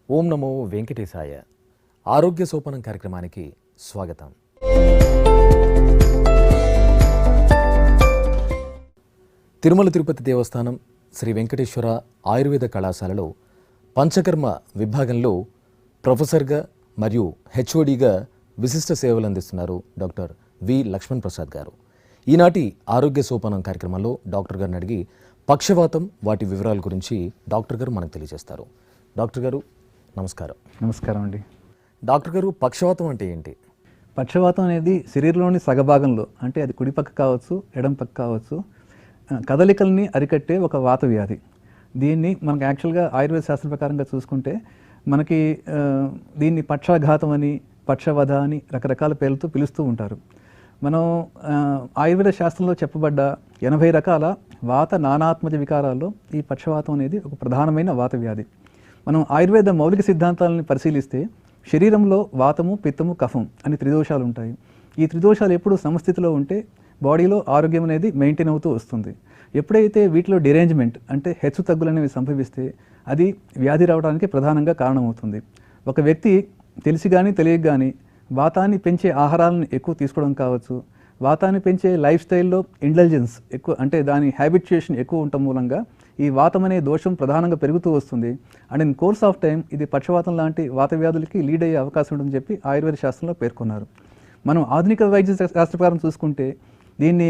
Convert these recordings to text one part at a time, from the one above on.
ఓం నమో వెంకటేశాయ. ఆరోగ్య సోపానం కార్యక్రమానికి స్వాగతం. తిరుమల తిరుపతి దేవస్థానం శ్రీ వెంకటేశ్వర ఆయుర్వేద కళాశాలలో పంచకర్మ విభాగంలో ప్రొఫెసర్గా మరియు హెచ్ఓడిగా విశిష్ట సేవలు అందిస్తున్నారు డాక్టర్ వి లక్ష్మణ్ ప్రసాద్ గారు. ఈనాటి ఆరోగ్య సోపానం కార్యక్రమంలో డాక్టర్ గారిని అడిగి పక్షవాతం వాటి వివరాల గురించి డాక్టర్ గారు మనకు తెలియజేస్తారు. డాక్టర్ గారు నమస్కారం. నమస్కారం అండి. డాక్టర్ గారు, పక్షవాతం అంటే ఏంటి? పక్షవాతం అనేది శరీరంలోని సగభాగంలో, అంటే అది కుడి పక్క కావచ్చు, ఎడం పక్క కావచ్చు, కదలికల్ని అరికట్టే ఒక వాత వ్యాధి. దీన్ని మనకు యాక్చువల్గా ఆయుర్వేద శాస్త్ర ప్రకారంగా చూసుకుంటే మనకి దీన్ని పక్షాఘాతం అని, పక్షవధ అని రకరకాల పేర్లతో పిలుస్తూ ఉంటారు. మనం ఆయుర్వేద శాస్త్రంలో చెప్పబడ్డ 80 రకాల వాత నానాత్మజ వికారాల్లో ఈ పక్షవాతం అనేది ఒక ప్రధానమైన వాత వ్యాధి. మనం ఆయుర్వేద మౌలిక సిద్ధాంతాలను పరిశీలిస్తే శరీరంలో వాతము, పిత్తము, కఫం అని త్రిదోషాలు ఉంటాయి. ఈ త్రిదోషాలు ఎప్పుడు సమస్థితిలో ఉంటే బాడీలో ఆరోగ్యం అనేది మెయింటైన్ అవుతూ వస్తుంది. ఎప్పుడైతే వీటిలో డిరేంజ్మెంట్ అంటే హెచ్చు తగ్గులు అనేవి సంభవిస్తే అది వ్యాధి రావడానికి ప్రధానంగా కారణమవుతుంది. ఒక వ్యక్తి తెలిసి కానీ తెలియక కానీ వాతాన్ని పెంచే ఆహారాలను ఎక్కువ తీసుకోవడం కావచ్చు, వాతాన్ని పెంచే లైఫ్ స్టైల్లో ఇండల్జెన్స్ ఎక్కువ, అంటే దాని హ్యాబిచ్యుయేషన్ ఎక్కువ ఉండటం మూలంగా ఈ వాతం అనే దోషం ప్రధానంగా పెరుగుతూ వస్తుంది. And in course of time ఇది పక్షవాతం లాంటి వాత వ్యాధులకి లీడ్ అయ్యే అవకాశం ఉంటుందని చెప్పి ఆయుర్వేద శాస్త్రంలో పేర్కొన్నారు. మనం ఆధునిక వైద్య శాస్త్ర ప్రకారం చూసుకుంటే దీన్ని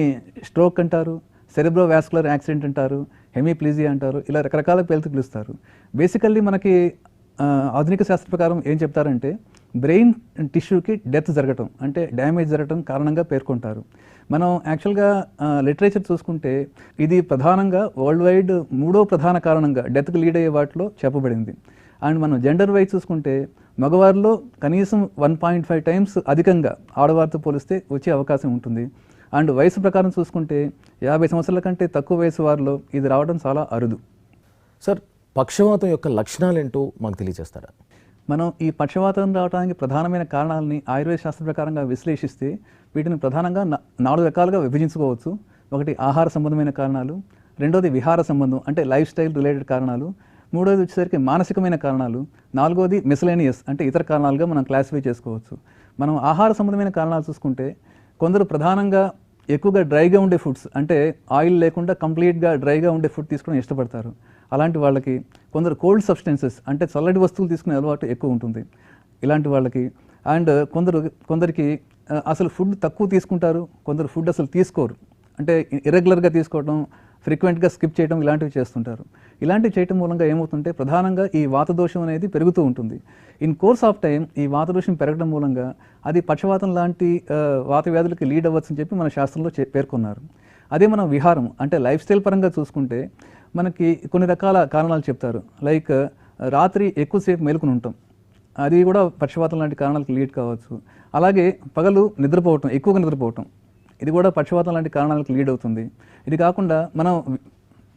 స్ట్రోక్ అంటారు, సెరెబ్రో వాస్కులర్ యాక్సిడెంట్ అంటారు, హెమీప్లీజియా అంటారు, ఇలా రకరకాల పేర్లతో పిలుస్తారు. బేసికల్లీ మనకి ఆధునిక శాస్త్ర ప్రకారం ఏం చెప్తారంటే బ్రెయిన్ టిష్యూకి డెత్ జరగటం, అంటే డ్యామేజ్ జరగటం కారణంగా పేర్కొంటారు. మనం యాక్చువల్గా లిటరేచర్ చూసుకుంటే ఇది ప్రధానంగా వరల్డ్ వైడ్ 3వ ప్రధాన కారణంగా డెత్కి లీడ్ అయ్యే వాటిలో చెప్పబడింది. అండ్ మనం జెండర్ వైజ్ చూసుకుంటే మగవారిలో కనీసం 1.5 టైమ్స్ అధికంగా ఆడవారితో పోలిస్తే వచ్చే అవకాశం ఉంటుంది. అండ్ వయసు ప్రకారం చూసుకుంటే 50 సంవత్సరాల కంటే తక్కువ వయసు వారిలో ఇది రావడం చాలా అరుదు. సార్, పక్షవాతం యొక్క లక్షణాలు ఏంటో మాకు తెలియజేస్తారా? మనం ఈ పక్షవాతం రావడానికి ప్రధానమైన కారణాలని ఆయుర్వేద శాస్త్ర ప్రకారంగా విశ్లేషిస్తే వీటిని ప్రధానంగా 4 రకాలుగా విభజించుకోవచ్చు. ఒకటి ఆహార సంబంధమైన కారణాలు, రెండోది విహార సంబంధం అంటే లైఫ్ స్టైల్ రిలేటెడ్ కారణాలు, మూడోది వచ్చేసరికి మానసికమైన కారణాలు, నాలుగోది మిస్లేనియస్ అంటే ఇతర కారణాలుగా మనం క్లాసిఫై చేసుకోవచ్చు. మనం ఆహార సంబంధమైన కారణాలు చూసుకుంటే కొందరు ప్రధానంగా ఎక్కువగా డ్రైగా ఉండే ఫుడ్స్, అంటే ఆయిల్ లేకుండా కంప్లీట్గా డ్రైగా ఉండే ఫుడ్ తీసుకోవడం ఇష్టపడతారు. అలాంటి వాళ్ళకి కొందరు కోల్డ్ సబ్స్టెన్సెస్ అంటే చల్లటి వస్తువులు తీసుకునే అలవాటు ఎక్కువ ఉంటుంది ఇలాంటి వాళ్ళకి. అండ్ కొందరికి అసలు ఫుడ్ తక్కువ తీసుకుంటారు, కొందరు ఫుడ్ అసలు తీసుకోరు, అంటే ఇర్రెగ్యులర్గా తీసుకోవడం, ఫ్రీక్వెంట్గా స్కిప్ చేయడం ఇలాంటివి చేస్తుంటారు. ఇలాంటివి చేయడం మూలంగా ఏమవుతుంటే ప్రధానంగా ఈ వాతదోషం అనేది పెరుగుతూ ఉంటుంది. ఇన్ కోర్స్ ఆఫ్ టైం ఈ వాతదోషం పెరగడం మూలంగా అది పక్షవాతం లాంటి వాత వ్యాధులకి లీడ్ అవ్వచ్చు అని చెప్పి మన శాస్త్రంలో పేర్కొన్నారు. అదే మనం విహారం అంటే లైఫ్ స్టైల్ పరంగా చూసుకుంటే మనకి కొన్ని రకాల కారణాలు చెప్తారు. లైక్ రాత్రి ఎక్కువసేపు మేలుకుని ఉంటాం, అది కూడా పక్షవాతం లాంటి కారణాలకు లీడ్ కావచ్చు. అలాగే పగలు నిద్రపోవటం, ఎక్కువగా నిద్రపోవటం, ఇది కూడా పక్షవాతం లాంటి కారణాలకు లీడ్ అవుతుంది. ఇది కాకుండా మనం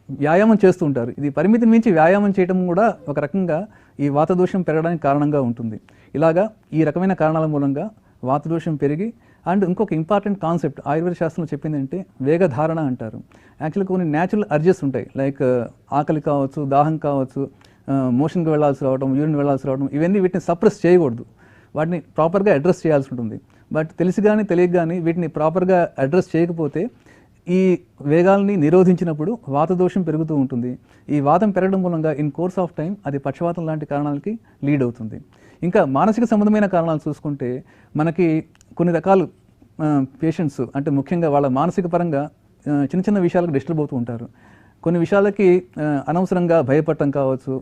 వ్యాయామం చేస్తూ ఉంటారు, ఇది పరిమితిని మించి వ్యాయామం చేయడం కూడా ఒక రకంగా ఈ వాతదోషం పెరగడానికి కారణంగా ఉంటుంది. ఇలాగా ఈ రకమైన కారణాల మూలంగా వాతదోషం పెరిగి అండ్ ఇంకొక ఇంపార్టెంట్ కాన్సెప్ట్ ఆయుర్వేద శాస్త్రంలో చెప్పింది అంటే వేగధారణ అంటారు. యాక్చువల్గా కొన్ని న్యాచురల్ అర్జెస్ ఉంటాయి, లైక్ ఆకలి కావచ్చు, దాహం కావచ్చు, మోషన్కి వెళ్ళాల్సి రావడం, యూరిన్ వెళ్ళాల్సి రావడం, ఇవన్నీ వీటిని సప్రెస్ చేయకూడదు, వాటిని ప్రాపర్గా అడ్రస్ చేయాల్సి ఉంటుంది. బట్ తెలిసి కానీ తెలియక కానీ వీటిని ప్రాపర్గా అడ్రస్ చేయకపోతే ఈ వేగాల్ని నిరోధించినప్పుడు వాతదోషం పెరుగుతూ ఉంటుంది. ఈ వాతం పెరగడం మూలంగా ఇన్ కోర్స్ ఆఫ్ టైం అది పక్షవాతం లాంటి కారణాలకి లీడ్ అవుతుంది. ఇంకా మానసిక సంబంధమైన కారణాలు చూసుకుంటే మనకి కొన్ని రకాల పేషెంట్స్ అంటే ముఖ్యంగా వాళ్ళ మానసిక పరంగా చిన్న చిన్న విషయాలకు డిస్టర్బ్ అవుతూ ఉంటారు. కొన్ని విషయాలకి అనవసరంగా భయపడటం కావచ్చు,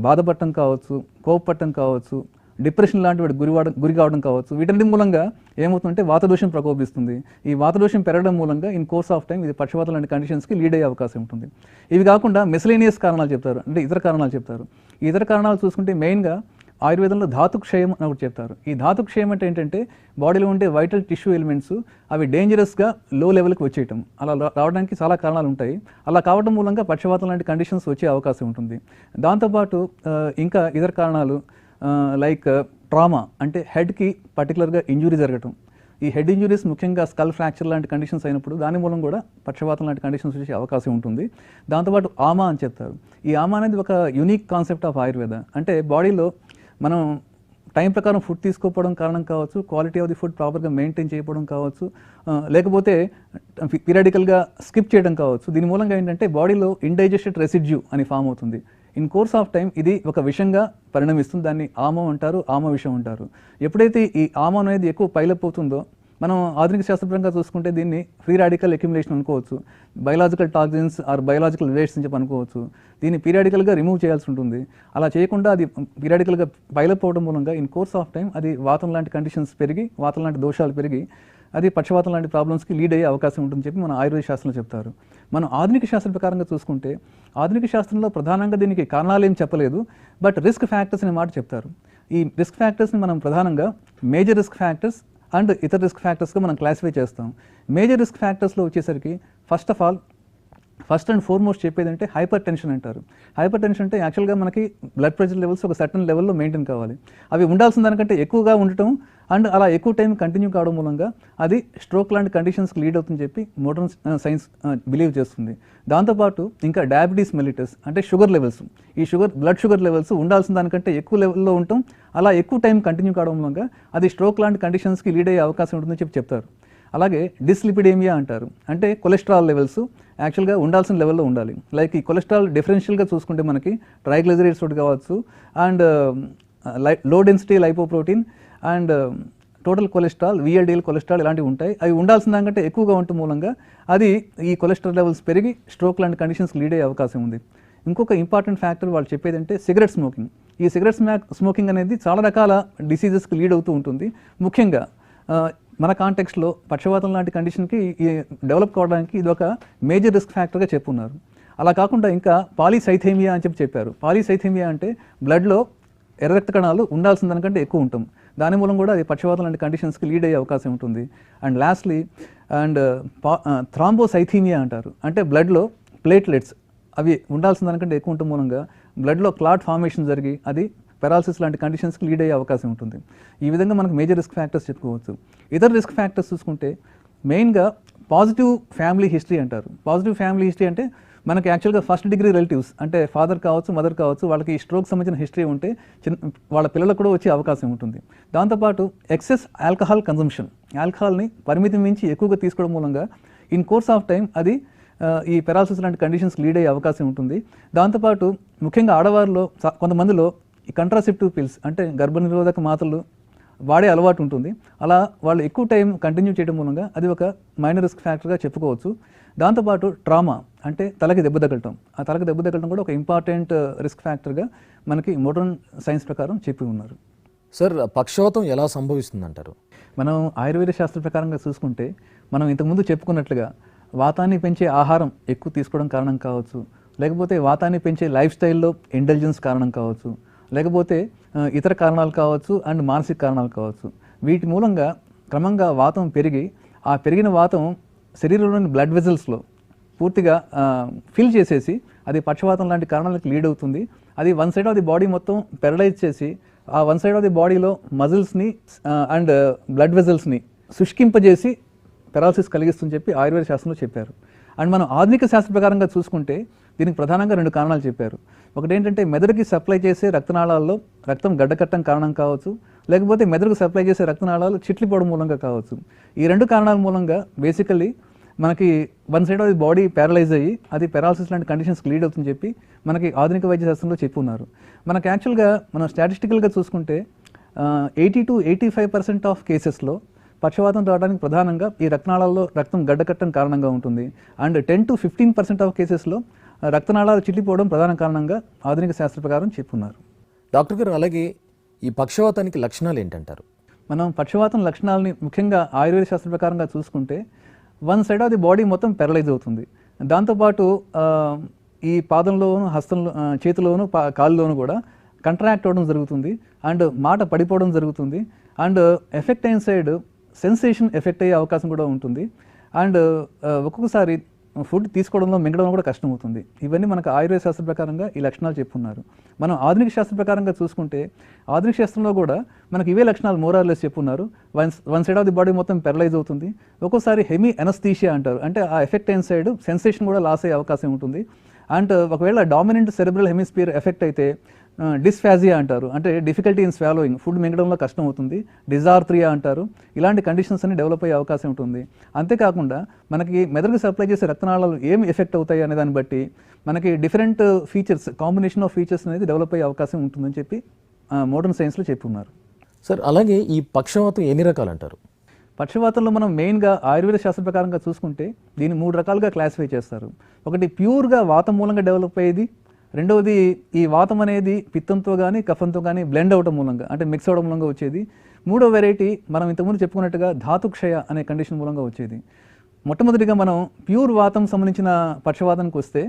బాధపడటం కావచ్చు, కోపపడటం కావచ్చు, డిప్రెషన్ లాంటి వాటి గురి కావడం కావచ్చు. వీటన్నిటి మూలంగా ఏమవుతుందంటే వాతదోషం ప్రకోపిస్తుంది. ఈ వాతదోషం పెరగడం మూలంగా ఇన్ కోర్స్ ఆఫ్ టైం ఇది పక్షవాతం లాంటి కండిషన్స్కి లీడ్ అయ్యే అవకాశం ఉంటుంది. ఇవి కాకుండా మిస్లేనియస్ కారణాలు చెప్తారు, అంటే ఇతర కారణాలు చెప్తారు. ఈ ఇతర కారణాలు చూసుకుంటే మెయిన్గా ఆయుర్వేదంలో ధాతుక్షయం అని ఒకటి చెప్తారు. ఈ ధాతుక్షయం అంటే ఏంటంటే బాడీలో ఉండే వైటల్ టిష్యూ ఎలిమెంట్స్ అవి డేంజరస్గా లో లెవెల్కి వచ్చేయటం, అలా రావడానికి చాలా కారణాలు ఉంటాయి. అలా కావడం మూలంగా పక్షవాతం లాంటి కండిషన్స్ వచ్చే అవకాశం ఉంటుంది. దాంతోపాటు ఇంకా ఇతర కారణాలు లైక్ ట్రామా, అంటే హెడ్కి పర్టికులర్గా ఇంజురీ జరగటం, ఈ హెడ్ ఇంజురీస్ ముఖ్యంగా స్కల్ ఫ్రాక్చర్ లాంటి కండిషన్స్ అయినప్పుడు దాని మూలం కూడా పక్షవాతం లాంటి కండిషన్స్ వచ్చే అవకాశం ఉంటుంది. దాంతోపాటు ఆమా అని చెప్తారు. ఈ ఆమా అనేది ఒక యూనిక్ కాన్సెప్ట్ ఆఫ్ ఆయుర్వేద. అంటే బాడీలో మనం టైం ప్రకారం ఫుడ్ తీసుకోకపోవడం కారణం కావచ్చు, క్వాలిటీ ఆఫ్ ది ఫుడ్ ప్రాపర్గా మెయింటైన్ చేయకపోవడం కావచ్చు, లేకపోతే పీరియాడికల్గా స్కిప్ చేయడం కావచ్చు. దీని మూలంగా ఏంటంటే బాడీలో ఇండైజెస్టెడ్ రెసిడ్యూ అని ఫామ్ అవుతుంది. ఇన్ కోర్స్ ఆఫ్ టైం ఇది ఒక విషంగా పరిణమిస్తుంది. దాన్ని ఆమం అంటారు, ఆమ విషం అంటారు. ఎప్పుడైతే ఈ ఆమం అనేది ఎక్కువ పైలప్ అవుతుందో, మనం ఆధునిక శాస్త్రపరంగా చూసుకుంటే దీన్ని ఫ్రీ రాడికల్ అక్యుములేషన్ అనుకోవచ్చు, biological toxins or biological wastes అని చెప్పి అనుకోవచ్చు. దీన్ని పీరియాడికల్గా రిమూవ్ చేయాల్సి ఉంటుంది. అలా చేయకుండా అది పీరియాడికల్గా పైలప్ అవడం మూలంగా ఇన్ కోర్స్ ఆఫ్ టైం అది వాతం లాంటి కండిషన్స్ పెరిగి, వాతం లాంటి దోషాలు పెరిగి అది పక్షవాతం లాంటి ప్రాబ్లమ్స్కి లీడ్ అయ్యే అవకాశం ఉంటుందని చెప్పి మన ఆయుర్వేద శాస్త్రంలో చెప్తారు. మనం ఆధునిక శాస్త్ర ప్రకారంగా చూసుకుంటే ఆధునిక శాస్త్రంలో ప్రధానంగా దీనికి కారణాలు ఏం చెప్పలేదు, బట్ రిస్క్ ఫ్యాక్టర్స్ అనే మాట చెప్తారు. ఈ రిస్క్ ఫ్యాక్టర్స్ని మనం ప్రధానంగా మేజర్ రిస్క్ ఫ్యాక్టర్స్ అండ్ ఇతర రిస్క్ ఫ్యాక్టర్స్గా మనం క్లాసిఫై చేస్తాం. మేజర్ రిస్క్ ఫ్యాక్టర్స్లో వచ్చేసరికి ఫస్ట్ అండ్ ఫార్మోస్ట్ చెప్పేది అంటే హైపర్ టెన్షన్ అంటారు. హైపర్ టెన్షన్ అంటే యాక్చువల్గా మనకి బ్లడ్ ప్రెషర్ లెవెల్స్ ఒక సర్టన్ లెవెల్లో మెయింటైన్ కావాలి. అవి ఉండాల్సిన దానికంటే ఎక్కువగా ఉండటం అండ్ అలా ఎక్కువ టైం కంటిన్యూ కావడం మూలంగా అది స్ట్రోక్ లాంటి కండిషన్స్కి లీడ్ అవుతుందని చెప్పి మోడర్న్ సైన్స్ బిలీవ్ చేస్తుంది. దాంతోపాటు ఇంకా డయాబెటీస్ మెలిటస్ అంటే షుగర్ లెవెల్స్, ఈ బ్లడ్ షుగర్ లెవెల్స్ ఉండాల్సిన దానికంటే ఎక్కువ లెవెల్లో ఉండటం, అలా ఎక్కువ టైం కంటిన్యూ కావడం మూలంగా అది స్ట్రోక్ లాంటి కండిషన్స్కి లీడ్ అయ్యే అవకాశం ఉంటుందని చెప్పి చెప్తారు. అలాగే డిస్లిపిడేమియా అంటారు. అంటే కొలెస్ట్రాల్ లెవెల్స్ యాక్చువల్గా ఉండాల్సిన లెవెల్లో ఉండాలి. లైక్ ఈ కొలెస్ట్రాల్ డిఫరెన్షియల్గా చూసుకుంటే మనకి ట్రైగ్లిజరైడ్స్ ఒకటి కావచ్చు, and low density lipoprotein and total cholesterol, VLDL cholesterol ఇలాంటివి ఉంటాయి. అవి ఉండాల్సిన దానికంటే ఎక్కువగా ఉండటం మూలంగా అది ఈ కొలెస్ట్రాల్ లెవెల్స్ పెరిగి స్ట్రోక్ లాంటి కండిషన్స్ లీడ్ అయ్యే అవకాశం ఉంది. ఇంకొక ఇంపార్టెంట్ ఫ్యాక్టర్ వాళ్ళు చెప్పేది అంటే సిగరెట్ స్మోకింగ్. ఈ సిగరెట్ స్మోకింగ్ అనేది చాలా రకాల డిసీజెస్కి లీడ్ అవుతూ ఉంటుంది. ముఖ్యంగా మన కాంటెక్స్ట్లో పక్షవాతం లాంటి కండిషన్కి డెవలప్ కావడానికి ఇది ఒక మేజర్ రిస్క్ ఫ్యాక్టర్గా చెప్పున్నారు. అలా కాకుండా ఇంకా పాలీసైథేమియా అని చెప్పారు. పాలీసైథేమియా అంటే బ్లడ్లో ఎర్ర రక్త కణాలు ఉండాల్సిన దానికంటే ఎక్కువ ఉంటాం. దాని మూలం కూడా అది పక్షవాతం లాంటి కండిషన్స్కి లీడ్ అయ్యే అవకాశం ఉంటుంది. అండ్ లాస్ట్లీ థ్రాంబోసైథీమియా అంటారు. అంటే బ్లడ్లో ప్లేట్లెట్స్ అవి ఉండాల్సిన దానికంటే ఎక్కువ ఉండటం మూలంగా బ్లడ్లో క్లాట్ ఫార్మేషన్ జరిగి అది పెరాలసిస్ లాంటి కండిషన్స్కి లీడ్ అయ్యే అవకాశం ఉంటుంది. ఈ విధంగా మనకు మేజర్ రిస్క్ ఫ్యాక్టర్స్ చెప్పుకోవచ్చు. ఇతర రిస్క్ ఫ్యాక్టర్స్ చూసుకుంటే మెయిన్గా పాజిటివ్ ఫ్యామిలీ హిస్టరీ అంటారు. పాజిటివ్ ఫ్యామిలీ హిస్టరీ అంటే మనకి యాక్చువల్గా ఫస్ట్ డిగ్రీ రిలేటివ్స్ అంటే ఫాదర్ కావచ్చు, మదర్ కావచ్చు, వాళ్ళకి ఈ స్ట్రోక్ సంబంధించిన హిస్టరీ ఉంటే వాళ్ళ పిల్లలకు కూడా వచ్చే అవకాశం ఉంటుంది. దాంతోపాటు ఎక్సెస్ ఆల్కహాల్ కన్జంప్షన్, ఆల్కహాల్ని పరిమితి మించి ఎక్కువగా తీసుకోవడం మూలంగా ఇన్ కోర్స్ ఆఫ్ టైం అది ఈ పెరాలసిస్ లాంటి కండిషన్స్ లీడ్ అయ్యే అవకాశం ఉంటుంది. దాంతోపాటు ముఖ్యంగా ఆడవారిలో కొంతమందిలో ఈ కంట్రాసెప్టివ్ పిల్స్ అంటే గర్భనిరోధక మాత్రలు వాడే అలవాటు ఉంటుంది. అలా వాళ్ళు ఎక్కువ టైం కంటిన్యూ చేయడం మూలంగా అది ఒక మైనర్ రిస్క్ ఫ్యాక్టర్గా చెప్పుకోవచ్చు. దాంతోపాటు ట్రామా అంటే తలకి దెబ్బ తగలటం, ఆ తలకి దెబ్బ తగలటం కూడా ఒక ఇంపార్టెంట్ రిస్క్ ఫ్యాక్టర్గా మనకి మోడర్న్ సైన్స్ ప్రకారం చెప్పి ఉన్నారు. సార్, పక్షవాతం ఎలా సంభవిస్తుందంటారు? మనం ఆయుర్వేద శాస్త్ర ప్రకారంగా చూసుకుంటే మనం ఇంతకుముందు చెప్పుకున్నట్లుగా వాతాన్ని పెంచే ఆహారం ఎక్కువ తీసుకోవడం కారణం కావచ్చు, లేకపోతే వాతాన్ని పెంచే లైఫ్ స్టైల్లో ఇంటెలిజెన్స్ కారణం కావచ్చు, లేకపోతే ఇతర కారణాలు కావచ్చు అండ్ మానసిక కారణాలు కావచ్చు. వీటి మూలంగా క్రమంగా వాతం పెరిగి ఆ పెరిగిన వాతం శరీరంలోని బ్లడ్ వెజల్స్లో పూర్తిగా ఫిల్ చేసేసి అది పక్షవాతం లాంటి కారణాలకు లీడ్ అవుతుంది. అది one side of the body మొత్తం పెరలైజ్ చేసి ఆ వన్ సైడ్ ఆఫ్ ది బాడీలో మజిల్స్ని అండ్ బ్లడ్ వెజల్స్ని శుష్కింపజేసి పెరాలసిస్ కలిగిస్తుందని చెప్పి ఆయుర్వేద శాస్త్రంలో చెప్పారు. అండ్ మనం ఆధునిక శాస్త్ర ప్రకారంగా చూసుకుంటే దీనికి ప్రధానంగా 2 కారణాలు చెప్పారు. ఒకటి ఏంటంటే మెదడుకి సప్లై చేసే రక్తనాళాల్లో రక్తం గడ్డకట్టడం కారణం కావచ్చు, లేకపోతే మెదడుకు సప్లై చేసే రక్తనాళాలు చిట్లిపోవడం మూలంగా కావచ్చు. ఈ 2 కారణాల మూలంగా బేసికల్లీ మనకి one side of the body paralyse అయ్యి అది పెరాలసిస్ లాంటి కండిషన్స్కి లీడ్ అవుతుందని చెప్పి మనకి ఆధునిక వైద్య శాస్త్రంలో చెప్పున్నారు. మనకి యాక్చువల్గా మనం స్టాటిస్టికల్గా చూసుకుంటే 80 to 85% ఆఫ్ కేసెస్లో పక్షవాతం రావడానికి ప్రధానంగా ఈ రక్తనాళాల్లో రక్తం గడ్డకట్టడం కారణంగా ఉంటుంది. అండ్ 10 to 15% ఆఫ్ కేసెస్లో రక్తనాళాలు చిట్లిపోవడం ప్రధాన కారణంగా ఆధునిక శాస్త్ర ప్రకారం చెప్పున్నారు. డాక్టర్ గారు, అలాగే ఈ పక్షవాతానికి లక్షణాలు ఏంటంటారు? మనం పక్షవాతం లక్షణాలని ముఖ్యంగా ఆయుర్వేద శాస్త్ర ప్రకారంగా చూసుకుంటే one side of the body మొత్తం పెరలైజ్ అవుతుంది. దాంతోపాటు ఈ పాదంలోను, హస్తంలో, చేతిలోను, కాళ్ళలోను కూడా కంట్రాక్ట్ అవ్వడం జరుగుతుంది. అండ్ మాట పడిపోవడం జరుగుతుంది. అండ్ ఎఫెక్ట్ అయిన సైడ్ సెన్సేషన్ ఎఫెక్ట్ అయ్యే అవకాశం కూడా ఉంటుంది. అండ్ ఒక్కొక్కసారి ఫుడ్ తీసుకోవడంలో మింగడంలో కూడా కష్టం అవుతుంది. ఇవన్నీ మనకు ఆయుర్వేద శాస్త్ర ప్రకారంగా ఈ లక్షణాలు చెప్పున్నారు. మనం ఆధునిక శాస్త్ర ప్రకారంగా చూసుకుంటే ఆధునిక శాస్త్రంలో కూడా మనకి ఇవే లక్షణాలు మోరార్లెస్ చెప్పున్నారు. One side of the body మొత్తం పెరలైజ్ అవుతుంది. ఒక్కోసారి హెమీ ఎనస్థీషియా అంటారు, అంటే ఆ ఎఫెక్ట్ అయిన సైడ్ సెన్సేషన్ కూడా లాస్ అయ్యే అవకాశం ఉంటుంది. అండ్ ఒకవేళ డామినెంట్ సెరెబ్రల్ హెమిస్ఫియర్ ఎఫెక్ట్ అయితే డిస్ఫాజియా అంటారు, అంటే డిఫికల్టీ ఇన్ స్వాలోయింగ్, ఫుడ్ మింగడంలో కష్టం అవుతుంది. డిజార్థ్రియా అంటారు. ఇలాంటి కండిషన్స్ అన్ని డెవలప్ అయ్యే అవకాశం ఉంటుంది. అంతేకాకుండా మనకి మెదడుకు సప్లై చేసే రక్తనాళాలు ఏమి ఎఫెక్ట్ అవుతాయి అనే దాన్ని బట్టి మనకి different features, combination of features అనేది డెవలప్ అయ్యే అవకాశం ఉంటుందని చెప్పి మోడర్న్ సైన్స్లో చెప్పున్నారు. సార్ అలాగే ఈ పక్షవాతం ఎన్ని రకాలు అంటారు? పక్షవాతంలో మనం మెయిన్గా ఆయుర్వేద శాస్త్ర ప్రకారంగా చూసుకుంటే దీన్ని 3 రకాలుగా క్లాసిఫై చేస్తారు. ఒకటి ప్యూర్గా వాతం మూలంగా డెవలప్ అయ్యేది, రెండవది ఈ వాతం అనేది పిత్తంతో కానీ కఫంతో కానీ బ్లెండ్ అవడం మూలంగా, అంటే మిక్స్ అవడం మూలంగా వచ్చేది. మూడో వెరైటీ మనం ఇంతకుముందు చెప్పుకున్నట్టుగా ధాతుక్షయ అనే కండిషన్ మూలంగా వచ్చేది. మొట్టమొదటిగా మనం ప్యూర్ వాతం సంబంధించిన పక్షవాతానికి వస్తే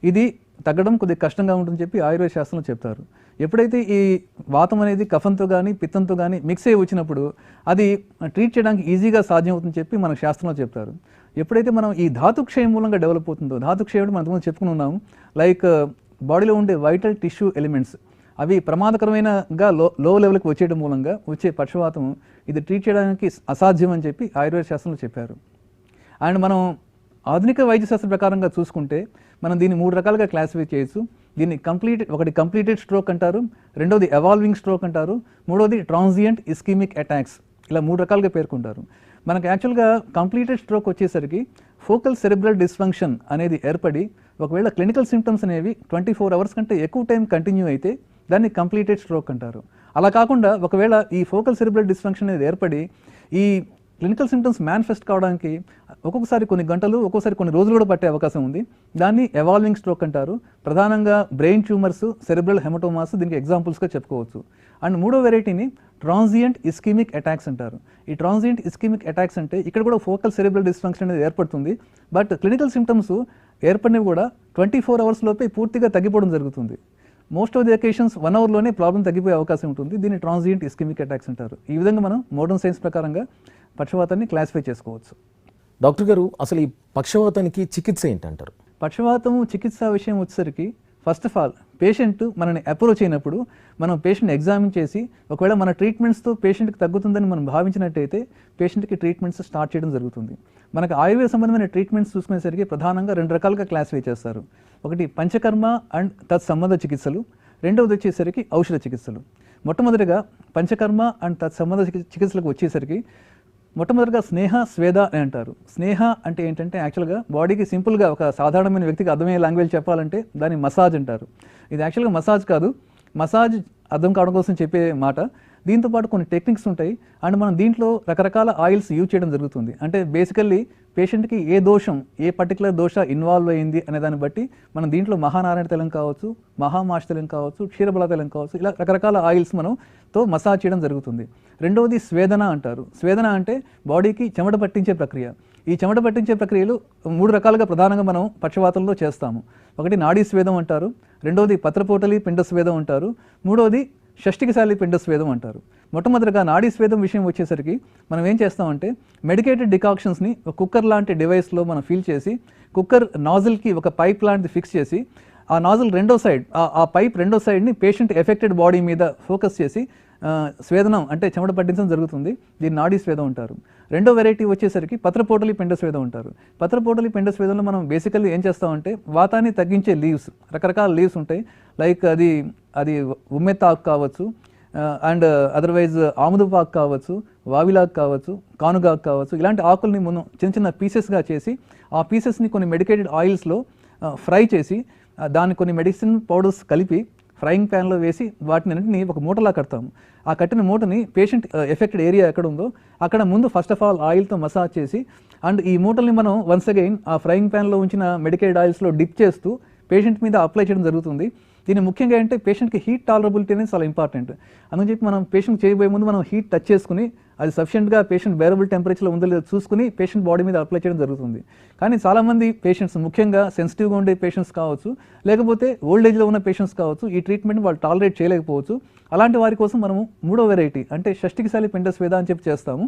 ఇది తగ్గడం కొద్దిగా కష్టంగా ఉంటుందని చెప్పి ఆయుర్వేద శాస్త్రంలో చెప్తారు. ఎప్పుడైతే ఈ వాతం అనేది కఫంతో కానీ పిత్తంతో కానీ మిక్స్ అయ్యి వచ్చినప్పుడు అది ట్రీట్ చేయడానికి ఈజీగా సాధ్యం అవుతుందని చెప్పి మన శాస్త్రంలో చెప్తారు. ఎప్పుడైతే మనం ఈ ధాతుక్షయం మూలంగా డెవలప్ అవుతుందో, ధాతుక్షయం మనం అంతకుముందు చెప్పుకుని ఉన్నాము, లైక్ బాడీలో ఉండే వైటల్ టిష్యూ ఎలిమెంట్స్ అవి ప్రమాదకరమైనగా లో లెవెల్కి వచ్చేయడం మూలంగా వచ్చే పక్షవాతం ఇది ట్రీట్ చేయడానికి అసాధ్యం అని చెప్పి ఆయుర్వేద శాస్త్రంలో చెప్పారు. అండ్ మనం ఆధునిక వైద్య శాస్త్ర ప్రకారంగా చూసుకుంటే మనం దీన్ని 3 రకాలుగా క్లాసిఫై చేయొచ్చు. దీన్ని ఒకటి కంప్లీటెడ్ స్ట్రోక్ అంటారు, రెండోది ఎవాల్వింగ్ స్ట్రోక్ అంటారు, మూడోది ట్రాన్సియంట్ ఇస్కీమిక్ అటాక్స్. ఇలా 3 రకాలుగా పేర్కొంటారు. మనకు యాక్చువల్గా కంప్లీటెడ్ స్ట్రోక్ వచ్చేసరికి ఫోకల్ సెరెబ్రల్ డిస్ఫంక్షన్ అనేది ఏర్పడి ఒకవేళ క్లినికల్ సిమ్టమ్స్ అనేవి 24 అవర్స్ కంటే ఎక్కువ టైం కంటిన్యూ అయితే దాన్ని కంప్లీటెడ్ స్ట్రోక్ అంటారు. అలా కాకుండా ఒకవేళ ఈ ఫోకల్ సెరెబ్రల్ డిస్ఫంక్షన్ అనేది ఏర్పడి ఈ క్లినికల్ సిమ్టమ్స్ మేనిఫెస్ట్ కావడానికి ఒక్కొక్కసారి కొన్ని గంటలు, ఒక్కొక్కసారి కొన్ని రోజులు కూడా పట్టే అవకాశం ఉంది. దాన్ని ఎవాల్వింగ్ స్ట్రోక్ అంటారు. ప్రధానంగా బ్రెయిన్ ట్యూమర్స్, సెరెబ్రల్ హెమటోమాస్ దీనికి ఎగ్జాంపుల్స్గా చెప్పుకోవచ్చు. అండ్ మూడో వెరైటీని ట్రాన్సియంట్ ఇస్కీమిక్ అటాక్స్ అంటారు. ఈ ట్రాన్సియంట్ ఇస్కీమిక్ అటాక్స్ అంటే ఇక్కడ కూడా ఫోకల్ సెరెబ్రల్ డిస్ఫంక్షన్ అనేది ఏర్పడుతుంది. బట్ క్లినికల్ సిమ్టమ్స్ ఏర్పడినవి కూడా 24 అవర్స్ లోపే పూర్తిగా తగ్గిపోవడం జరుగుతుంది. మోస్ట్ ఆఫ్ ది అకేషన్స్ 1 అవర్లోనే ప్రాబ్లం తగ్గిపోయే అవకాశం ఉంటుంది. దీన్ని ట్రాన్సియంట్ ఇస్కీమిక్ అటాక్స్ అంటారు. ఈ విధంగా మనం మోడర్న్ సైన్స్ ప్రకారంగా పక్షవాతాన్ని క్లాసిఫై చేసుకోవచ్చు. డాక్టర్ గారు, అసలు ఈ పక్షవాతానికి చికిత్స ఏంటంటారు? పక్షవాతం చికిత్స విషయం వచ్చేసరికి ఫస్ట్ ఆఫ్ ఆల్ పేషెంట్ మనని అప్రోచ్ అయినప్పుడు మనం పేషెంట్ని ఎగ్జామిన్ చేసి ఒకవేళ మన ట్రీట్మెంట్స్తో పేషెంట్కి తగ్గుతుందని మనం భావించినట్టయితే పేషెంట్కి ట్రీట్మెంట్స్ స్టార్ట్ చేయడం జరుగుతుంది. మనకు ఆయుర్వేద సంబంధమైన ట్రీట్మెంట్స్ చూసుకునేసరికి ప్రధానంగా 2 రకాలుగా క్లాసిఫై చేస్తారు. ఒకటి పంచకర్మ అండ్ తత్సంబంధ చికిత్సలు, రెండవది వచ్చేసరికి ఔషధ చికిత్సలు. మొట్టమొదటిగా పంచకర్మ అండ్ తత్సంబంధ చికిత్సలకు వచ్చేసరికి మొట్టమొదటిగా స్నేహ స్వేద అని అంటారు. స్నేహ అంటే ఏంటంటే యాక్చువల్గా బాడీకి సింపుల్గా ఒక సాధారణమైన వ్యక్తికి అర్థమయ్యే లాంగ్వేజ్ చెప్పాలంటే దాన్ని మసాజ్ అంటారు. ఇది యాక్చువల్గా మసాజ్ కాదు, మసాజ్ అర్థం కావడం కోసం చెప్పే మాట. దీంతోపాటు కొన్ని టెక్నిక్స్ ఉంటాయి. అండ్ మనం దీంట్లో రకరకాల ఆయిల్స్ యూజ్ చేయడం జరుగుతుంది. అంటే బేసికల్లీ పేషెంట్కి ఏ దోషం, ఏ పర్టికులర్ దోష ఇన్వాల్వ్ అయ్యింది అనే దాన్ని బట్టి మనం దీంట్లో మహానారాయణ తైలం కావచ్చు, మహామాష తైలం కావచ్చు, క్షీరబల తైలం కావచ్చు, ఇలా రకరకాల ఆయిల్స్ మనతో మసాజ్ చేయడం జరుగుతుంది. రెండవది స్వేదన అంటారు. స్వేదన అంటే బాడీకి చెమట పట్టించే ప్రక్రియ. ఈ చెమట పట్టించే ప్రక్రియలు 3 రకాలుగా ప్రధానంగా మనం పక్షవాతంలో చేస్తాము. ఒకటి నాడీ స్వేదం అంటారు, రెండవది పత్రపోటలి పిండ స్వేదం అంటారు, మూడవది షష్టికశాలి పిండ స్వేదం అంటారు. మొట్టమొదటిగా నాడీ స్వేదం విషయం వచ్చేసరికి మనం ఏం చేస్తామంటే మెడికేటెడ్ డికాక్షన్స్ని ఒక కుక్కర్ లాంటి డివైస్లో మనం ఫిల్ చేసి కుక్కర్ నాజిల్కి ఒక పైప్ లాంటిది ఫిక్స్ చేసి ఆ నాజిల్ రెండో సైడ్, ఆ పైప్ రెండో సైడ్ని పేషెంట్ ఎఫెక్టెడ్ బాడీ మీద ఫోకస్ చేసి స్వేదనం అంటే చెమట పట్టించడం జరుగుతుంది. దీన్ని నాడీ స్వేదం అంటారు. రెండో వెరైటీ వచ్చేసరికి పత్రపోటలి పిండ స్వేదం అంటారు. పత్రపోటలి పిండ స్వేదంలో మనం బేసికల్లీ ఏం చేస్తామంటే వాతాన్ని తగ్గించే లీవ్స్, రకరకాల లీవ్స్ ఉంటాయి. లైక్ అది ఉమ్మెత్తాకు కావచ్చు, అండ్ అదర్వైజ్ ఆముదుపాకు కావచ్చు, వావిలాకు కావచ్చు, కానుగాకు కావచ్చు. ఇలాంటి ఆకుల్ని మనం చిన్న చిన్న పీసెస్గా చేసి ఆ పీసెస్ని కొన్ని మెడికేటెడ్ ఆయిల్స్లో ఫ్రై చేసి దాన్ని కొన్ని మెడిసిన్ పౌడర్స్ కలిపి ఫ్రైయింగ్ ప్యాన్లో వేసి వాటిని అన్నింటినీ ఒక మూటలా కడతాము. ఆ కట్టిన మూటని పేషెంట్ ఎఫెక్టెడ్ ఏరియా ఎక్కడ ఉందో అక్కడ ముందు ఫస్ట్ ఆఫ్ ఆల్ ఆయిల్తో మసాజ్ చేసి అండ్ ఈ మూటల్ని మనం వన్స్ అగైన్ ఆ ఫ్రైయింగ్ ప్యాన్లో ఉంచిన మెడికేటెడ్ ఆయిల్స్లో డిప్ చేస్తూ పేషెంట్ మీద అప్లై చేయడం జరుగుతుంది. దీన్ని ముఖ్యంగా ఏంటంటే పేషెంట్కి హీట్ టాలరబిలిటీ అనేది చాలా ఇంపార్టెంట్. అందుకని చెప్పి మనం పేషెంట్ చేయబోయే ముందు మనం హీట్ టచ్ చేసుకుని అది సఫిషియెంట్గా పేషెంట్ బేరబుల్ టెంపరేచర్లో ఉందో లేదో చూసుకుని పేషెంట్ బాడీ మీద అప్లై చేయడం జరుగుతుంది. కానీ చాలామంది పేషెంట్స్, ముఖ్యంగా సెన్సిటివ్గా ఉండే పేషెంట్స్ కావచ్చు, లేకపోతే ఓల్డ్ ఏజ్లో ఉన్న పేషెంట్స్ కావచ్చు, ఈ ట్రీట్మెంట్ వాళ్ళు టాలరేట్ చేయలేకపోవచ్చు. అలాంటి వారి కోసం మనము 3వ వెరైటీ అంటే షష్టికశాలి పిండ స్వేద అని చెప్పి చేస్తాము.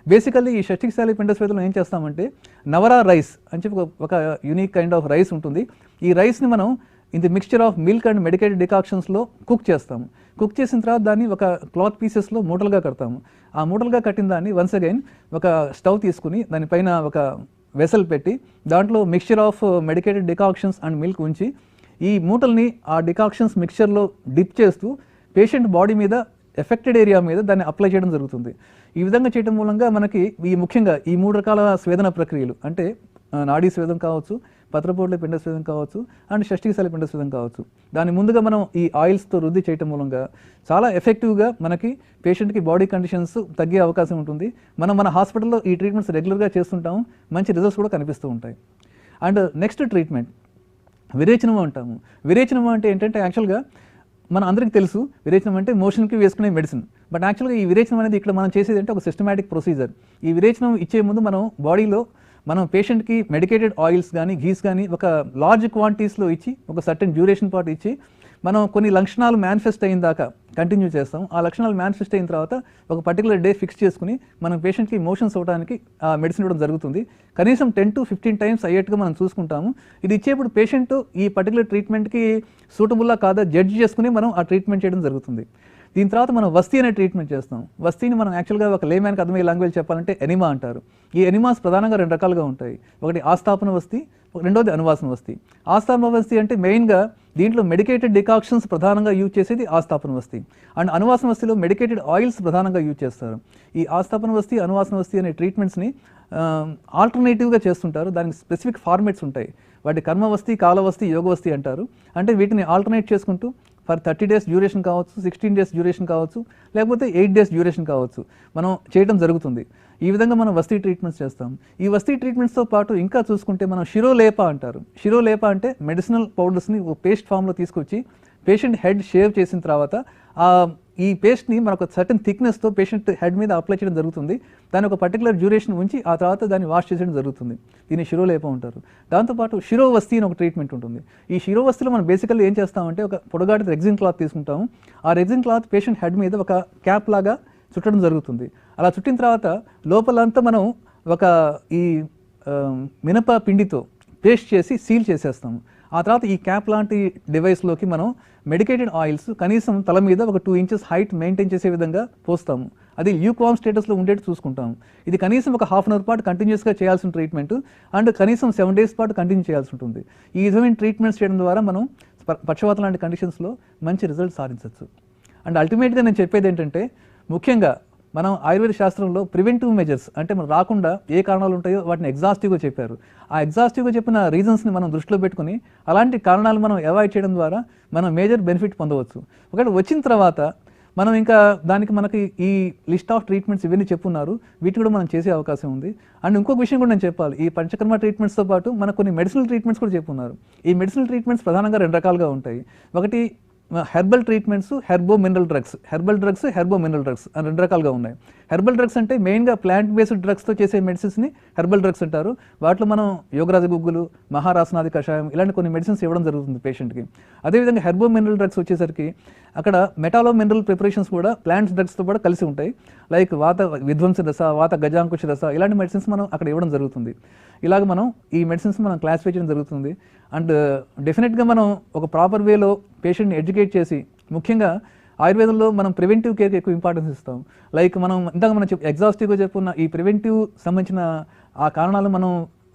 బేసికల్లీ ఈ షష్టికశాలి పిండ స్వేదలో ఏం చేస్తామంటే నవరా రైస్ అని చెప్పి ఒక యూనిక్ కైండ్ ఆఫ్ రైస్ ఉంటుంది. ఈ రైస్ని మనం in the mixture of milk and medicated డికాక్షన్స్లో కుక్ చేస్తాము. కుక్ చేసిన తర్వాత దాన్ని ఒక క్లాత్ పీసెస్లో మూటలుగా కడతాము. ఆ మూటలుగా కట్టిన దాన్ని వన్స్ అగైన్ ఒక స్టవ్ తీసుకుని దానిపైన ఒక వెసల్ పెట్టి దాంట్లో mixture of medicated decoctions and milk ఉంచి ఈ మూటల్ని ఆ డికాక్షన్స్ మిక్స్చర్లో డిప్ చేస్తూ పేషెంట్ బాడీ మీద ఎఫెక్టెడ్ ఏరియా మీద దాన్ని అప్లై చేయడం జరుగుతుంది. ఈ విధంగా చేయడం మూలంగా మనకి ముఖ్యంగా ఈ 3 రకాల స్వేదన ప్రక్రియలు అంటే నాడీ స్వేదం కావచ్చు, పత్రపోట్ల పిండ స్వేదం కావచ్చు అండ్ షష్టికశాలి పిండ స్వేదం కావచ్చు, దాని ముందుగా మనం ఈ ఆయిల్స్తో రుద్ది చేయటం మూలంగా చాలా ఎఫెక్టివ్గా మనకి పేషెంట్కి బాడీ కండిషన్స్ తగ్గే అవకాశం ఉంటుంది. మన హాస్పిటల్లో ఈ ట్రీట్మెంట్స్ రెగ్యులర్గా చేస్తుంటాము, మంచి రిజల్ట్స్ కూడా కనిపిస్తూ ఉంటాయి. అండ్ నెక్స్ట్ ట్రీట్మెంట్ విరేచనము అంటాము. విరేచనము అంటే ఏంటంటే యాక్చువల్గా మన అందరికీ తెలుసు విరేచనం అంటే మోషన్కి వేసుకునే మెడిసిన్. బట్ యాక్చువల్గా ఈ విరేచనం అనేది ఇక్కడ మనం చేసేది అంటే ఒక సిస్టమాటిక్ ప్రొసీజర్. ఈ విరేచనం ఇచ్చే ముందు మనం బాడీలో మనం పేషెంట్కి మెడికేటెడ్ ఆయిల్స్ కానీ ఘీస్ కానీ ఒక లార్జ్ క్వాంటిటీస్లో ఇచ్చి ఒక సర్టెన్ డ్యూరేషన్ పాటు ఇచ్చి మనం కొన్ని లక్షణాలు మేనిఫెస్ట్ అయిన దాకా కంటిన్యూ చేస్తాం. ఆ లక్షణాలు మేనిఫెస్ట్ అయిన తర్వాత ఒక పర్టికులర్ డే ఫిక్స్ చేసుకుని మనం పేషెంట్కి మోషన్స్ అవ్వడానికి ఆ మెడిసిన్ ఇవ్వడం జరుగుతుంది. కనీసం 10 to 15 టైమ్స్ అయ్యేట్టుగా మనం చూసుకుంటాము. ఇది ఇచ్చేప్పుడు పేషెంట్ ఈ పర్టికులర్ ట్రీట్మెంట్కి సూటబుల్లా కాదా జడ్జ్ చేసుకుని మనం ఆ ట్రీట్మెంట్ చేయడం జరుగుతుంది. దీని తర్వాత మనం వస్తీ అనే ట్రీట్మెంట్ చేస్తాం. వస్తీని మనం యాక్చువల్గా ఒక లేమ్యాన్కి అర్థమయ్యే లాంగ్వేజ్ చెప్పాలంటే ఎనిమా అంటారు. ఈ ఎనిమాస్ ప్రధానంగా 2 రకాలుగా ఉంటాయి. ఒకటి ఆస్థాపన వస్తీ, రెండోది అనువాసన వస్తీ. ఆస్థాపన వస్తీ అంటే మెయిన్గా దీంట్లో మెడికేటెడ్ డికాక్షన్స్ ప్రధానంగా యూజ్ చేసేది ఆస్థాపన వస్తీ. అండ్ అనువాసన వస్తీలో మెడికేటెడ్ ఆయిల్స్ ప్రధానంగా యూజ్ చేస్తారు. ఈ ఆస్థాపన వస్తీ, అనువాసన వస్తీ అనే ట్రీట్మెంట్స్ని ఆల్టర్నేటివ్గా చేస్తుంటారు. దానికి స్పెసిఫిక్ ఫార్మేట్స్ ఉంటాయి. వాటి కర్మవస్తీ, కాలవస్తీ, యోగవస్తీ అంటారు. అంటే వీటిని ఆల్టర్నేట్ చేసుకుంటూ ఫర్ 30 days డ్యూరేషన్ కావచ్చు, 16 days డ్యూరేషన్ కావచ్చు, లేకపోతే 8 days డ్యూరేషన్ కావచ్చు మనం చేయడం జరుగుతుంది. ఈ విధంగా మనం వస్తీ ట్రీట్మెంట్స్ చేస్తాం. ఈ వస్తీ ట్రీట్మెంట్స్తో పాటు ఇంకా చూసుకుంటే మనం శిరోలేప అంటారు. శిరోలేప అంటే మెడిసినల్ పౌడర్స్ని ఒక పేస్ట్ ఫామ్లో తీసుకొచ్చి పేషెంట్ హెడ్ షేవ్ చేసిన తర్వాత ఈ పేస్ట్ని మనకు సర్టన్ థిక్నెస్తో పేషెంట్ హెడ్ మీద అప్లై చేయడం జరుగుతుంది. దాని ఒక పర్టికులర్ డ్యూరేషన్ ఉంచి ఆ తర్వాత దాన్ని వాష్ చేసేయడం జరుగుతుంది. దీన్ని శిరోలేపం అంటారు. దాంతోపాటు శిరోవస్తీ అని ఒక ట్రీట్మెంట్ ఉంటుంది. ఈ శిరోవస్తీలో మనం బేసికల్లీ ఏం చేస్తామంటే ఒక పొడగాటి రెగ్జిన్ క్లాత్ తీసుకుంటాము. ఆ రెగ్జిన్ క్లాత్ పేషెంట్ హెడ్ మీద ఒక క్యాప్ లాగా చుట్టడం జరుగుతుంది. అలా చుట్టిన తర్వాత లోపలంతా మనం ఒక ఈ మినప పిండితో పేస్ట్ చేసి సీల్ చేసేస్తాము. ఆ తర్వాత ఈ క్యాప్ లాంటి డివైస్లోకి మనం మెడికేటెడ్ ఆయిల్స్ కనీసం తల మీద ఒక 2 inches హైట్ మెయింటైన్ చేసే విధంగా పోస్తాము. అది ల్యూక్వార్మ్ స్టేటస్లో ఉండేట్టు చూసుకుంటాము. ఇది కనీసం ఒక 1/2 hour పాటు కంటిన్యూస్గా చేయాల్సిన ట్రీట్మెంట్ అండ్ కనీసం 7 days పాటు కంటిన్యూ చేయాల్సి ఉంటుంది. ఈ విధమైన ట్రీట్మెంట్స్ చేయడం ద్వారా మనం పక్షవాతం లాంటి కండిషన్స్లో మంచి రిజల్ట్ సాధించవచ్చు. అండ్ అల్టిమేట్గా నేను చెప్పేది ఏంటంటే ముఖ్యంగా మనం ఆయుర్వేద శాస్త్రంలో ప్రివెంటివ్ మెజర్స్ అంటే మనం రాకుండా ఏ కారణాలు ఉంటాయో వాటిని ఎగ్జాస్టివ్గా చెప్పారు. ఆ ఎగ్జాస్టివ్గా చెప్పిన రీజన్స్ని మనం దృష్టిలో పెట్టుకుని అలాంటి కారణాలు మనం అవాయిడ్ చేయడం ద్వారా మనం మేజర్ బెనిఫిట్ పొందవచ్చు. ఒకవేళ వచ్చిన తర్వాత మనం ఇంకా దానికి మనకి ఈ లిస్ట్ ఆఫ్ ట్రీట్మెంట్స్ ఇవన్నీ చెప్పున్నారు, వీటి కూడా మనం చేసే అవకాశం ఉంది. అండ్ ఇంకొక విషయం కూడా నేను చెప్పాలి, ఈ పంచకర్మ ట్రీట్మెంట్స్తో పాటు మనకు కొన్ని మెడిసినల్ ట్రీట్మెంట్స్ కూడా చెప్పున్నారు. ఈ మెడిసినల్ ట్రీట్మెంట్స్ ప్రధానంగా 2 రకాలుగా ఉంటాయి. ఒకటి herbal treatments, herbo mineral drugs. Herbal drugs, herbo mineral drugs అని 2 రకాలుగా ఉన్నాయి. హెర్బల్ డ్రగ్స్ అంటే మెయిన్గా ప్లాంట్ బేస్డ్ డ్రగ్స్తో చేసే మెడిసిన్స్ని హెర్బల్ డ్రగ్స్ అంటారు. వాటిలో మనం యోగరాజ గుగ్గులు, మహారాసనాది కషాయం ఇలాంటి కొన్ని మెడిసిన్స్ ఇవ్వడం జరుగుతుంది పేషెంట్కి. అదేవిధంగా హెర్బో మినరల్ డ్రగ్స్ వచ్చేసరికి అక్కడ మెటాలో మినరల్ ప్రిపరేషన్స్ కూడా ప్లాంట్స్ డ్రగ్స్తో కూడా కలిసి ఉంటాయి. లైక్ వాత విధ్వంస రస, వాత గజాంకుశ రస ఇలాంటి మెడిసిన్స్ మనం అక్కడ ఇవ్వడం జరుగుతుంది. ఇలాగ మనం ఈ మెడిసిన్స్ మనం క్లాసిఫై చేయడం జరుగుతుంది. అండ్ డెఫినెట్గా మనం ఒక ప్రాపర్ వేలో పేషెంట్ని ఎడ్యుకేట్ చేసి ముఖ్యంగా ఆయుర్వేదంలో మనం ప్రివెంటివ్ కేర్కి ఎక్కువ ఇంపార్టెన్స్ ఇస్తాం. లైక్ మనం ఇందాక మనం ఎగ్జాస్టివ్గా చెప్పుకున్న ఈ ప్రివెంటివ్ సంబంధించిన ఆ కారణాలు మనం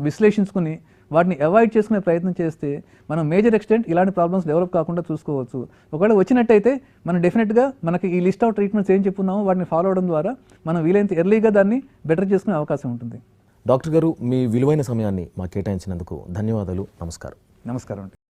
విశ్లేషించుకుని వాటిని అవాయిడ్ చేసుకునే ప్రయత్నం చేస్తే మనం మేజర్ ఎక్స్టెంట్ ఇలాంటి ప్రాబ్లమ్స్ డెవలప్ కాకుండా చూసుకోవచ్చు. ఒకవేళ వచ్చినట్టయితే మనం డెఫినెట్గా మనకి ఈ లిస్ట్ ఆఫ్ ట్రీట్మెంట్స్ ఏం చెప్పున్నామో వాటిని ఫాలో అవడం ద్వారా మనం వీలైనంత ఎర్లీగా దాన్ని బెటర్ చేసుకునే అవకాశం ఉంటుంది. డాక్టర్ గారు, మీ విలువైన సమయాన్ని మాకు కేటాయించినందుకు ధన్యవాదాలు. నమస్కారం. నమస్కారం అండి.